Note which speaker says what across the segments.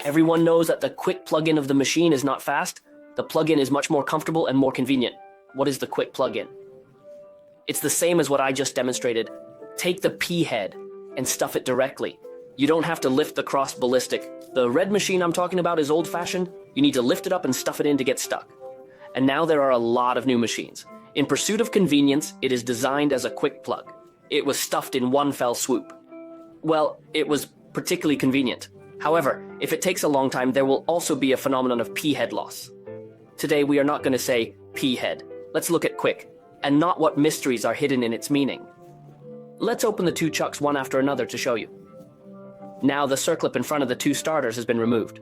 Speaker 1: Everyone knows that the quick plug-in of the machine is not fast. The plug-in is much more comfortable and more convenient. What is the quick plug-in? It's the same as what I just demonstrated. Take the P-head and stuff it directly. You don't have to lift the cross ballistic. The red machine I'm talking about is old-fashioned. You need to lift it up and stuff it in to get stuck. And now there are a lot of new machines. In pursuit of convenience, it is designed as a quick plug. It was stuffed in one fell swoop. Well, it was particularly convenient. However, if it takes a long time, there will also be a phenomenon of P-head loss. Today, we are not going to say P-head. Let's look at quick, and not what mysteries are hidden in its meaning. Let's open the two chucks one after another to show you. Now the circlip in front of the two starters has been removed.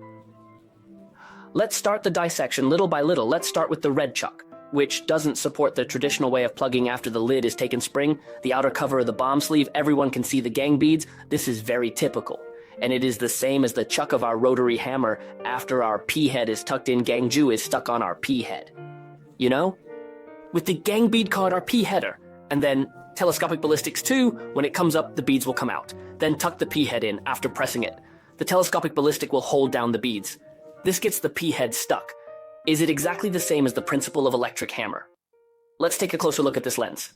Speaker 1: Let's start the dissection little by little. Let's start with the red chuck, which doesn't support the traditional way of plugging after the lid is taken spring, the outer cover of the bomb sleeve, everyone can see the gang beads. This is very typical. And it is the same as the chuck of our rotary hammer after our P-head is tucked in, Gangju is stuck on our P-head. You know? With the gang bead called our P-header, and then telescopic ballistics 2, when it comes up, the beads will come out. Then tuck the P-head in after pressing it. The telescopic ballistic will hold down the beads. This gets the P-head stuck. Is it exactly the same as the principle of electric hammer? Let's take a closer look at this lens.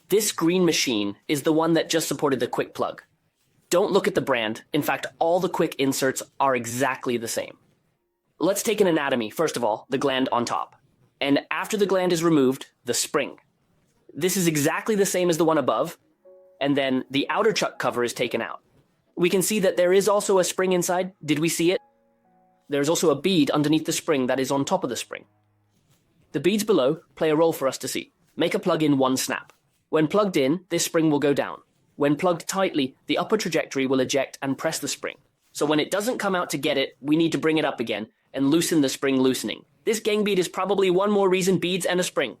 Speaker 1: This green machine is the one that just supported the quick plug. Don't look at the brand. In fact, all the quick inserts are exactly the same. Let's take an anatomy. First of all, the gland on top. And after the gland is removed, the spring. This is exactly the same as the one above. And then the outer chuck cover is taken out. We can see that there is also a spring inside. Did we see it? There's also a bead underneath the spring that is on top of the spring. The beads below play a role for us to see. Make a plug in one snap. When plugged in, this spring will go down. When plugged tightly, the upper trajectory will eject and press the spring. So when it doesn't come out to get it, we need to bring it up again and loosen the spring loosening. This gang bead is probably one more reason, beads and a spring.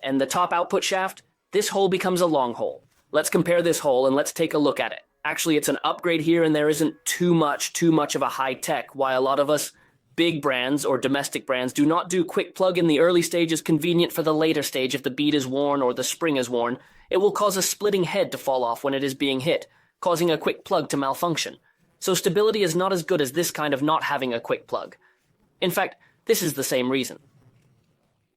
Speaker 1: And the top output shaft, this hole becomes a long hole. Let's compare this hole and let's take a look at it. Actually, it's an upgrade here and there isn't too much of a high tech, why a lot of us big brands or domestic brands do not do quick plug in the early stage is convenient for the later stage if the bead is worn or the spring is worn. It will cause a splitting head to fall off when it is being hit, causing a quick plug to malfunction. So stability is not as good as this kind of not having a quick plug. In fact, this is the same reason.